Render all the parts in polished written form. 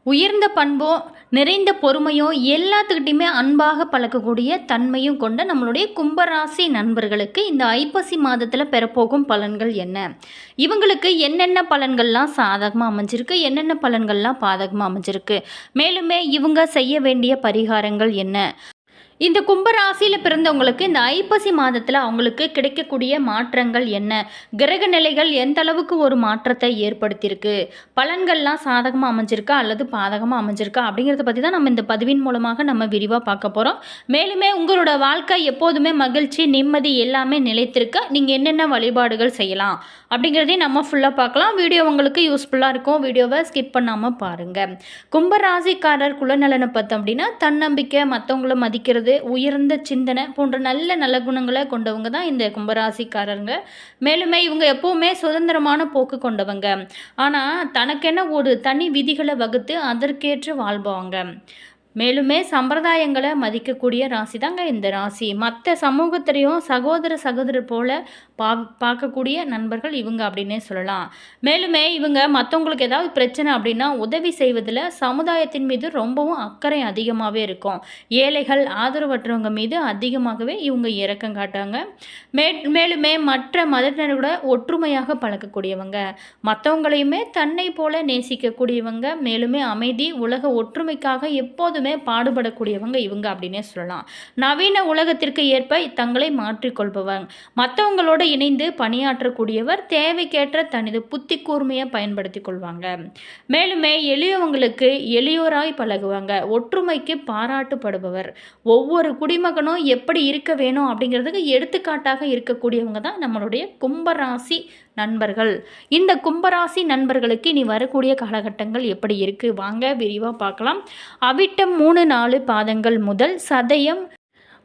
உயர்ந்த பண்போ, நிறைந்த பொறுமையோ, எல்லாத்துக்கிட்டயுமே அன்பாக பழக்கக்கூடிய தன்மையும் கொண்ட நம்மளுடைய கும்பராசி நண்பர்களுக்கு இந்த ஐப்பசி மாதத்துல பெறப்போகும் பலன்கள் என்ன? இவங்களுக்கு என்னென்ன பலன்கள்லாம் சாதகமா அமைஞ்சிருக்கு? என்னென்ன பலன்கள்லாம் பாதகமா அமைஞ்சிருக்கு? மேலுமே இவங்க செய்ய வேண்டிய பரிகாரங்கள் என்ன? இந்த கும்பராசியில் பிறந்தவங்களுக்கு இந்த ஐப்பசி மாதத்தில் அவங்களுக்கு கிடைக்கக்கூடிய மாற்றங்கள் என்ன? கிரக நிலைகள் எந்த அளவுக்கு ஒரு மாற்றத்தை ஏற்படுத்தியிருக்கு? பலன்கள்லாம் சாதகமாக அமைஞ்சிருக்கா அல்லது பாதகமாக அமைஞ்சிருக்கா அப்படிங்கிறத பற்றி தான் நம்ம இந்த பதிவின் மூலமாக நம்ம விரிவாக பார்க்க போகிறோம். மேலுமே உங்களோட வாழ்க்கை எப்போதுமே மகிழ்ச்சி, நிம்மதி எல்லாமே நிலைத்திருக்க நீங்கள் என்னென்ன வழிபாடுகள் செய்யலாம் அப்படிங்கிறதையும் நம்ம ஃபுல்லாக பார்க்கலாம். வீடியோ உங்களுக்கு யூஸ்ஃபுல்லாக இருக்கும். வீடியோவை ஸ்கிப் பண்ணாமல் பாருங்கள். கும்பராசிக்காரர் குலநலனை பார்த்தோம் அப்படின்னா தன்னம்பிக்கை, மற்றவங்கள மதிக்கிறது, உயர்ந்த சிந்தனை போன்ற நல்ல நல்ல குணங்களை கொண்டவங்க தான் இந்த கும்பராசிக்காரங்க. மேலுமே இவங்க எப்பவுமே சுதந்திரமான போக்கு கொண்டவங்க. ஆனால் தனக்கென ஒரு தனி விதிகளை வகுத்து அதற்கேற்று வாழ்பவங்க. மேலுமே சம்பிரதாயங்களை மதிக்கக்கூடிய ராசி தாங்க இந்த ராசி. மற்ற சமூகத்திலையும் சகோதர சகோதரர் போல பார்க்கக்கூடிய நண்பர்கள் இவங்க அப்படின்னே சொல்லலாம். மேலுமே இவங்க மற்றவங்களுக்கு ஏதாவது பிரச்சனை அப்படின்னா உதவி செய்வதில் சமுதாயத்தின் மீது ரொம்பவும் அக்கறை அதிகமாகவே இருக்கும். ஏழைகள், ஆதரவற்றவங்க மீது அதிகமாகவே இவங்க இரக்கம் காட்டாங்க. மேலுமே மற்ற மதத்தினரோட ஒற்றுமையாக பழக்கக்கூடியவங்க, மற்றவங்களையுமே தன்னை போல நேசிக்கக்கூடியவங்க. மேலுமே அமைதி, உலக ஒற்றுமைக்காக எப்போதுமே பாடுபடக்கூடியவங்க இவங்க அப்படின்னே சொல்லலாம். நவீன உலகத்திற்கு ஏற்ப தங்களை மாற்றிக்கொள்பவங்க, மற்றவங்களோட இணைந்து பணியாற்றக்கூடியவர், தேவைக்கேற்ற தனது புத்தி கூர்மையை பயன்படுத்தி கொள்வாங்க. மேலுமே எளியவங்களுக்கு எளியோராய் பழகுவாங்க, ஒற்றுமைக்கு பாராட்டுப்படுபவர், ஒவ்வொரு குடிமகனும் எப்படி இருக்க வேணும் அப்படிங்கிறதுக்கு எடுத்துக்காட்டாக இருக்கக்கூடியவங்க தான் நம்மளுடைய கும்பராசி நண்பர்கள். இந்த கும்பராசி நண்பர்களுக்கு இனி வரக்கூடிய காலகட்டங்கள் எப்படி இருக்குது வாங்க விரிவாக பார்க்கலாம். அவிட்டம் 3-4 பாதங்கள் முதல் சதயம்,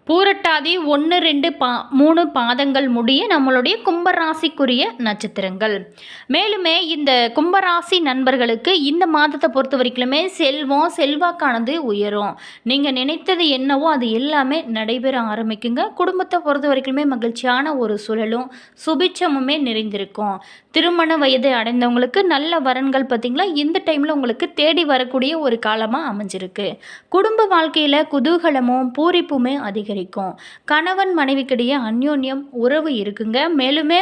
பூரட்டாதி 1-2-3 பாதங்கள் முடிய நம்மளுடைய கும்பராசிக்குரிய நட்சத்திரங்கள். மேலுமே இந்த கும்பராசி நண்பர்களுக்கு இந்த மாதத்தை பொறுத்த வரைக்குமே செல்வம், செல்வாக்கானது உயரும். நீங்கள் நினைத்தது என்னவோ அது எல்லாமே நடைபெற ஆரம்பிக்குங்க. குடும்பத்தை பொறுத்த வரைக்குமே மகிழ்ச்சியான ஒரு சூழலும் சுபிட்சமுமே நிறைந்திருக்கும். திருமண வயதை அடைந்தவங்களுக்கு நல்ல வரன்கள் பார்த்திங்களா இந்த டைமில் உங்களுக்கு தேடி வரக்கூடிய ஒரு காலமாக அமைஞ்சிருக்கு. குடும்ப வாழ்க்கையில் குதூகலமும் பூரிப்புமே அதிகரிக்கும். கணவன் மனைவிக்கிடையே அந்யோன்யம் உறவு இருக்குங்க. மேலுமே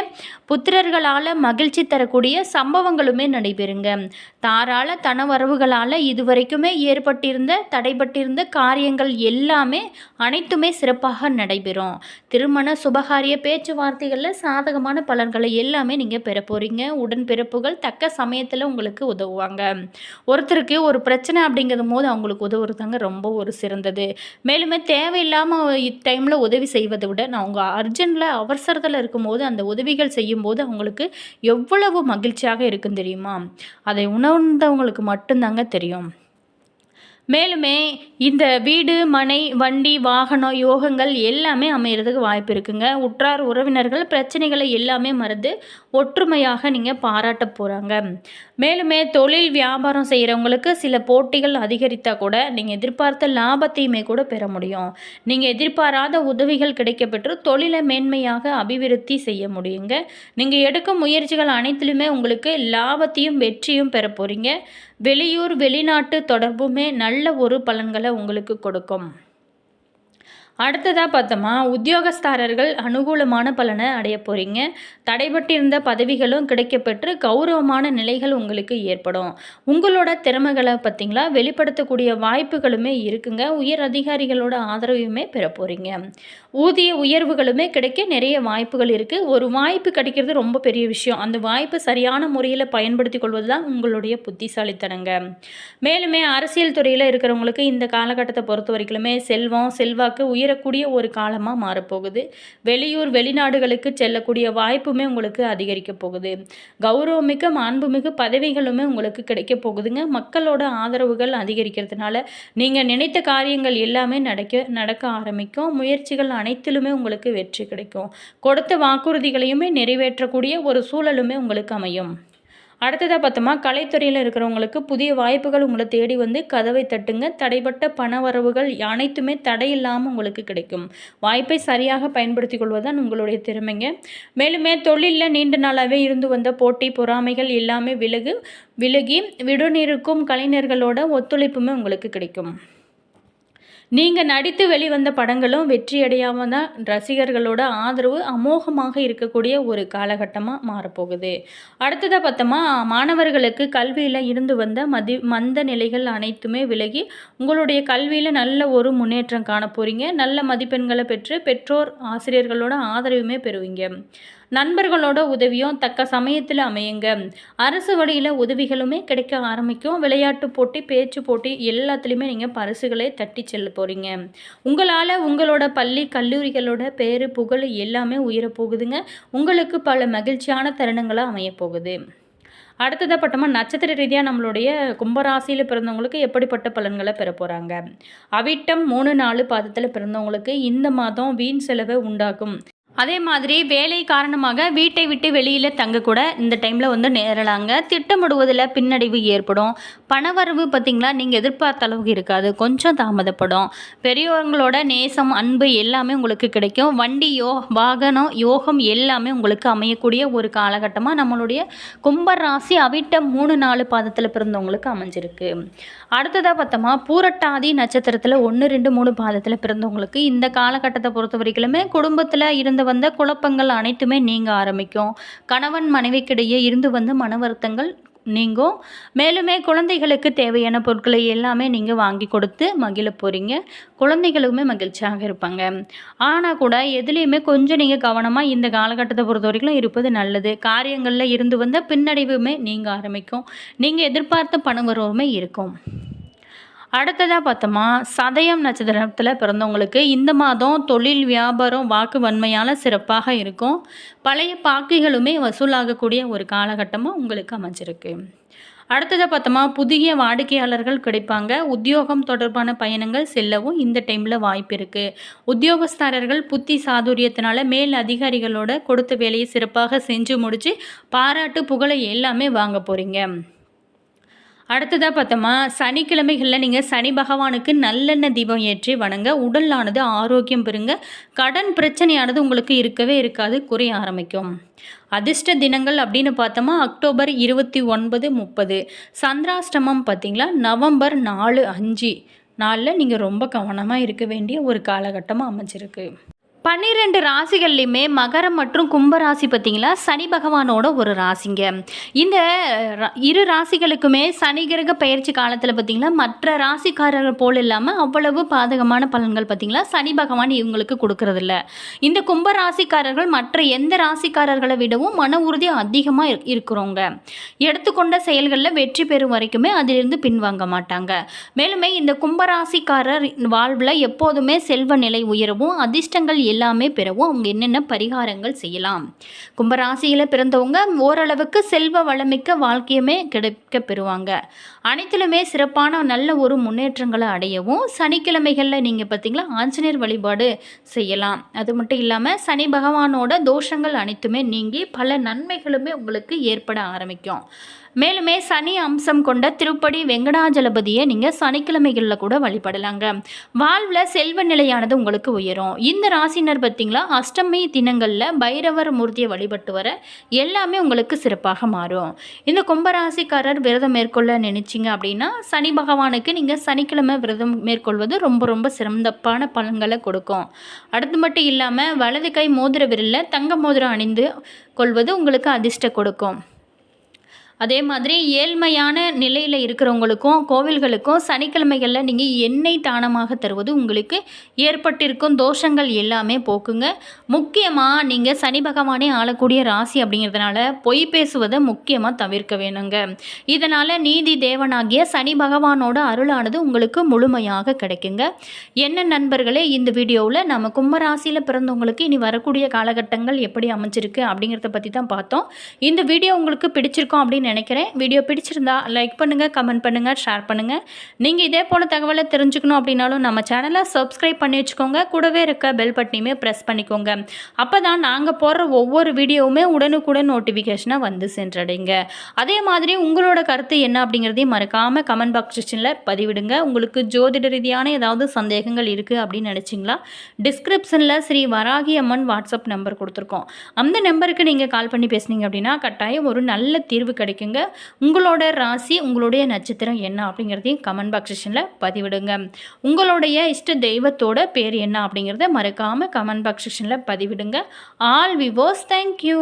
புத்திரர்களால் மகிழ்ச்சி தரக்கூடிய சம்பவங்களுமே நடைபெறுங்க. தாராள தனவரவுகளால் இதுவரைக்குமே ஏற்பட்டிருந்த தடைபட்டிருந்த காரியங்கள் எல்லாமே அனைத்துமே சிறப்பாக நடைபெறும். திருமண சுபகாரிய பேச்சுவார்த்தைகளில் சாதகமான பலன்களை எல்லாமே நீங்கள் பெற போகிறீங்க. உடன்பிறப்புகள் தக்க சமயத்தில் உங்களுக்கு உதவுவாங்க. ஒருத்தருக்கு ஒரு பிரச்சனை அப்படிங்கிறது போது அவங்களுக்கு உதவுறதாங்க ரொம்ப ஒரு சிறந்தது. மேலுமே தேவையில்லாமல் டைமில் உதவி செய்வதை விட நான் உங்கள் அர்ஜென்ட்டில் அவசரத்தில் இருக்கும்போது அந்த உதவிகள் செய்யும்போது அவங்களுக்கு எவ்வளவு மகிழ்ச்சியாக இருக்குன்னு தெரியுமா? அதை உணர்ந்தவங்களுக்கு மட்டும்தாங்க தெரியும். மேலுமே இந்த வீடு, மனை, வண்டி, வாகனம், யோகங்கள் எல்லாமே அமைகிறதுக்கு வாய்ப்பு இருக்குங்க. உற்றார் உறவினர்கள் பிரச்சனைகளை எல்லாமே மறந்து ஒற்றுமையாக நீங்கள் பாராட்ட போகிறாங்க. மேலுமே தொழில் வியாபாரம் செய்கிறவங்களுக்கு சில போட்டிகள் அதிகரித்தால் கூட நீங்கள் எதிர்பார்த்த லாபத்தையுமே கூட பெற முடியும். நீங்கள் எதிர்பாராத உதவிகள் கிடைக்கப்பெற்று தொழிலை மேன்மையாக அபிவிருத்தி செய்ய முடியுங்க. நீங்கள் எடுக்கும் முயற்சிகள் அனைத்திலுமே உங்களுக்கு லாபத்தையும் வெற்றியும் பெற போகிறீங்க. வெளியூர், வெளிநாட்டு தொடர்புமே நல்ல ஒரு பலன்களை உங்களுக்கு கொடுக்கும். அடுத்ததாக பார்த்தோமா, உத்தியோகஸ்தாரர்கள் அனுகூலமான பலனை அடைய போகிறீங்க. தடைபட்டிருந்த பதவிகளும் கிடைக்கப்பெற்று கௌரவமான நிலைகள் உங்களுக்கு ஏற்படும். உங்களோட திறமைகளை பார்த்திங்களா வெளிப்படுத்தக்கூடிய வாய்ப்புகளுமே இருக்குங்க. உயர் அதிகாரிகளோட ஆதரவையுமே பெற போகிறீங்க. ஊதிய உயர்வுகளுமே கிடைக்க நிறைய வாய்ப்புகள் இருக்குது. ஒரு வாய்ப்பு கிடைக்கிறது ரொம்ப பெரிய விஷயம். அந்த வாய்ப்பு சரியான முறையில் பயன்படுத்தி கொள்வது தான் உங்களுடைய புத்திசாலித்தனங்க. மேலுமே அரசியல் துறையில் இருக்கிறவங்களுக்கு இந்த காலகட்டத்தை பொறுத்த வரைக்குமே செல்வம், செல்வாக்கு உயரக்கூடிய ஒரு காலமாக மாறப்போகுது. வெளியூர், வெளிநாடுகளுக்கு செல்லக்கூடிய வாய்ப்புமே உங்களுக்கு அதிகரிக்க போகுது. கௌரவமிக்க, மாண்புமிகு பதவிகளுமே உங்களுக்கு கிடைக்க போகுதுங்க. மக்களோட ஆதரவுகள் அதிகரிக்கிறதுனால நீங்கள் நினைத்த காரியங்கள் எல்லாமே நடக்க ஆரம்பிக்கும். முயற்சிகள் அனைத்திலுமே உங்களுக்கு வெற்றி கிடைக்கும். கொடுத்த வாக்குறுதிகளையுமே நிறைவேற்றக்கூடிய ஒரு சூழலுமே உங்களுக்கு அமையும். அடுத்ததாக பார்த்தோமா, கலைத்துறையில் இருக்கிறவங்களுக்கு புதிய வாய்ப்புகள் உங்களை தேடி வந்து கதவை தட்டுங்க. தடைப்பட்ட பண வரவுகள் அனைத்துமே தடையில்லாமல் உங்களுக்கு கிடைக்கும். வாய்ப்பை சரியாக பயன்படுத்திக் கொள்வதுதான் உங்களுடைய திறமைங்க. மேலுமே தொழிலில் நீண்ட நாளாகவே இருந்து வந்த போட்டி பொறாமைகள் எல்லாமே விலகி விடுநீருக்கும் கலைஞர்களோட ஒத்துழைப்புமே உங்களுக்கு கிடைக்கும். நீங்கள் நடித்து வெளிவந்த படங்களும் வெற்றியடையாமல் தான் ரசிகர்களோட ஆதரவு அமோகமாக இருக்கக்கூடிய ஒரு காலகட்டமாக மாறப்போகுது. அடுத்ததாக பார்த்தோமா, மாணவர்களுக்கு கல்வியில் இருந்து வந்த மந்த நிலைகள் அனைத்துமே விலகி உங்களுடைய கல்வியில் நல்ல ஒரு முன்னேற்றம் காண போகிறீங்க. நல்ல மதிப்பெண்களை பெற்று பெற்றோர் ஆசிரியர்களோட ஆதரவுமே பெறுவீங்க. நண்பர்களோட உதவியும் தக்க சமயத்தில் அமையுங்க. அரசு வழியில் உதவிகளுமே கிடைக்க ஆரம்பிக்கும். விளையாட்டு போட்டி, பேச்சு போட்டி எல்லாத்துலேயுமே நீங்கள் பரிசுகளை தட்டி செல்ல போகிறீங்க. உங்களால் உங்களோட பள்ளி கல்லூரிகளோட பேரு புகழ் எல்லாமே உயரப்போகுதுங்க. உங்களுக்கு பல மகிழ்ச்சியான தருணங்களாக அமையப்போகுது. அடுத்ததாக பட்டமாக நட்சத்திர ரீதியாக நம்மளுடைய கும்பராசியில் பிறந்தவங்களுக்கு எப்படிப்பட்ட பலன்களை பெற போகிறாங்க. அவிட்டம் 3, 4 பாதத்தில் பிறந்தவங்களுக்கு இந்த மாதம் வீண் செலவை உண்டாக்கும். அதே மாதிரி வேலை காரணமாக வீட்டை விட்டு வெளியில் தங்கக்கூட இந்த டைமில் வந்து நேரலாங்க. திட்டமிடுவதில் பின்னடைவு ஏற்படும். பணவரவு பார்த்திங்களா, நீங்கள் எதிர்பார்த்த அளவுக்கு இருக்காது, கொஞ்சம் தாமதப்படும். பெரியவங்களோட நேசம் அன்பு எல்லாமே உங்களுக்கு கிடைக்கும். வண்டி வாகனம் யோகம் எல்லாமே உங்களுக்கு அமையக்கூடிய ஒரு காலகட்டமாக நம்மளுடைய கும்பராசி அவிட்டம் 3, 4 பாதத்தில் பிறந்தவங்களுக்கு அமைஞ்சிருக்கு. அடுத்ததாக பார்த்தோமா, பூரட்டாதி நட்சத்திரத்தில் 1, 2, 3 பாதத்தில் பிறந்தவங்களுக்கு இந்த காலகட்டத்தை பொறுத்த வரைக்குமே குடும்பத்தில் இருந்து வந்த குழப்பங்கள் அனைத்துமே நீங்க ஆரம்பிக்கும். கணவன் மனைவிக்கிடையே இருந்து வந்த மன வருத்தங்கள் நீங்கும். மேலுமே குழந்தைகளுக்கு தேவையான பொருட்களை எல்லாமே நீங்கள் வாங்கி கொடுத்து மகிழ போகிறீங்க. குழந்தைகளுமே மகிழ்ச்சியாக இருப்பாங்க. ஆனால் கூட எதுலேயுமே கொஞ்சம் நீங்கள் கவனமாக இந்த காலகட்டத்தை பொறுத்த வரைக்கும் இருப்பது நல்லது. காரியங்களில் இருந்து வந்த பின்னடைவுமே நீங்கள் ஆரம்பிக்கும். நீங்கள் எதிர்பார்த்த பணவரவுமே இருக்கும். அடுத்ததாக பார்த்தோமா, சதயம் நட்சத்திரத்தில் பிறந்தவங்களுக்கு இந்த மாதம் தொழில் வியாபாரம் வாக்கு வன்மையால் சிறப்பாக இருக்கும். பழைய பாக்கிகளுமே வசூலாகக்கூடிய ஒரு காலகட்டமாக உங்களுக்கு அமைஞ்சிருக்கு. அடுத்ததாக பார்த்தோமா, புதிய வாடிக்கையாளர்கள் கிடைப்பாங்க. உத்தியோகம் தொடர்பான பயணங்கள் செல்லவும் இந்த டைமில் வாய்ப்பு இருக்குது. உத்தியோகஸ்தரர்கள் புத்தி சாதுரியத்தினால மேல் அதிகாரிகளோட கொடுத்த வேலையை சிறப்பாக செஞ்சு முடித்து பாராட்டு புகழை எல்லாமே வாங்க போகிறீங்க. அடுத்ததாக பார்த்தோமா, சனிக்கிழமைகளில் நீங்கள் சனி பகவானுக்கு நல்லெண்ணெய் தீபம் ஏற்றி வணங்க. உடலானது ஆரோக்கியம் பெறுங்க. கடன் பிரச்சனையானது உங்களுக்கு இருக்கவே இருக்காது, குறைய ஆரம்பிக்கும். அதிர்ஷ்ட தினங்கள் அப்படின்னு பார்த்தோமா, அக்டோபர் 29, 30. சந்திராஷ்டமம் பார்த்திங்களா, நவம்பர் 4, 5 நாளில் நீங்கள் ரொம்ப கவனமாக இருக்க வேண்டிய ஒரு காலகட்டமாக அமைச்சிருக்கு. 12 ராசிகள்லையுமே மகரம் மற்றும் கும்பராசி பார்த்திங்களா சனி பகவானோட ஒரு ராசிங்க. இந்த இரு ராசிகளுக்குமே சனி கிரக பயிற்சி காலத்தில் பார்த்திங்களா மற்ற ராசிக்காரர்கள் போல் இல்லாமல் அவ்வளவு பாதகமான பலன்கள் பார்த்திங்களா சனி பகவான் இவங்களுக்கு கொடுக்கறதில்ல. இந்த கும்பராசிக்காரர்கள் மற்ற எந்த ராசிக்காரர்களை விடவும் மன உறுதி அதிகமாக இருக்கிறவங்க. எடுத்துக்கொண்ட செயல்களில் வெற்றி பெறும் வரைக்குமே அதிலிருந்து பின்வாங்க மாட்டாங்க. மேலுமே இந்த கும்பராசிக்காரர் வாழ்வில் எப்போதுமே செல்வ நிலை உயரவும் அதிர்ஷ்டங்கள் எல்லாமே பெறவும் அவங்க என்னென்ன பரிகாரங்கள் செய்யலாம். கும்பராசியில் பிறந்தவங்க ஓரளவுக்கு செல்வ வளமிக்க வாழ்க்கையுமே கிடைக்க பெறுவாங்க. அனைத்திலுமே சிறப்பான நல்ல ஒரு முன்னேற்றங்களை அடையவும் சனிக்கிழமைகளில் நீங்கள் பார்த்தீங்களா ஆஞ்சநேயர் வழிபாடு செய்யலாம். அது மட்டும் இல்லாமல் சனி பகவானோட தோஷங்கள் அனைத்துமே நீங்கி பல நன்மைகளுமே உங்களுக்கு ஏற்பட ஆரம்பிக்கும். மேலுமே சனி அம்சம் கொண்ட திருப்படி வெங்கடாஜலபதியை நீங்கள் சனிக்கிழமைகளில் கூட வழிபடலாங்க. வாழ்வில் செல்வ நிலையானது உங்களுக்கு உயரும். இந்த ராசினர் பார்த்தீங்களா அஷ்டமி தினங்களில் பைரவர் மூர்த்தியை வழிபட்டு வர எல்லாமே உங்களுக்கு சிறப்பாக மாறும். இந்த கும்பராசிக்காரர் விரதம் மேற்கொள்ள நினைச்சிங்க அப்படின்னா சனி பகவானுக்கு நீங்கள் சனிக்கிழமை விரதம் மேற்கொள்வது ரொம்ப ரொம்ப சிறப்பான பலன்களை கொடுக்கும். அடுத்து மட்டும் இல்லாமல் வலது கை மோதிர விரலில் தங்க மோதிரம் அணிந்து கொள்வது உங்களுக்கு அதிர்ஷ்டம் கொடுக்கும். அதே மாதிரி ஏழ்மையான நிலையில் இருக்கிறவங்களுக்கும் கோவில்களுக்கும் சனிக்கிழமைகளில் நீங்கள் எண்ணெய் தானமாக தருவது உங்களுக்கு ஏற்பட்டிருக்கும் தோஷங்கள் எல்லாமே போக்குங்க. முக்கியமாக நீங்கள் சனி பகவானே ஆளக்கூடிய ராசி அப்படிங்கிறதுனால பொய் பேசுவதை முக்கியமாக தவிர்க்க வேணுங்க. இதனால் நீதி தேவனாகிய சனி பகவானோட அருளானது உங்களுக்கு முழுமையாக கிடைக்குங்க. என்ன நண்பர்களே, இந்த வீடியோவில் நம்ம கும்பராசியில் பிறந்தவங்களுக்கு இனி வரக்கூடிய காலகட்டங்கள் எப்படி அமைஞ்சிருக்கு அப்படிங்கிறத பற்றி தான் பார்த்தோம். இந்த வீடியோ உங்களுக்கு பிடிச்சிருக்கோம் அப்படின்னு அப்படின்னு நினைக்கிறேன். வீடியோ பிடிச்சிருந்தா லைக் பண்ணுங்கள், கமெண்ட் பண்ணுங்கள், ஷேர் பண்ணுங்கள். நீங்கள் இதே போல் தகவலை தெரிஞ்சுக்கணும் அப்படின்னாலும் நம்ம சேனலை சப்ஸ்கிரைப் பண்ணி வச்சுக்கோங்க. கூடவே இருக்க பெல் பட்டனையுமே ப்ரெஸ் பண்ணிக்கோங்க. அப்போ தான் நாங்கள் போடுற ஒவ்வொரு வீடியோவுமே உடனுக்குடன் நோட்டிஃபிகேஷனாக வந்து சென்றடைங்க. அதே மாதிரி உங்களோட கருத்து என்ன அப்படிங்கிறதையும் மறக்காமல் கமெண்ட் பாக்ஸ் செக்ஷனில் பதிவிடுங்க. உங்களுக்கு ஜோதிட ரீதியான ஏதாவது சந்தேகங்கள் இருக்குது அப்படின்னு நினச்சிங்களா, டிஸ்கிரிப்ஷனில் ஸ்ரீ வராகி அம்மன் வாட்ஸ்அப் நம்பர் கொடுத்துருக்கோம். அந்த நம்பருக்கு நீங்கள் கால் பண்ணி பேசுனீங்க அப்படின்னா கட்டாயம் ஒரு நல்ல தீர்வு கிடைக்குங்க. உங்களோட ராசி, உங்களுடைய நட்சத்திரம் என்ன அப்படிங்கிறதையும் கமெண்ட் பாக்ஸ் செக்ஷனில் பதிவிடுங்க. உங்களுடைய இஷ்ட தெய்வத்தோட பேர் என்ன அப்படிங்கிறத மறக்காமல் கமெண்ட் பாக்ஸ் செக்ஷனில் பதிவிடுங்க. ஆல் விவோஸ், தேங்க்யூ.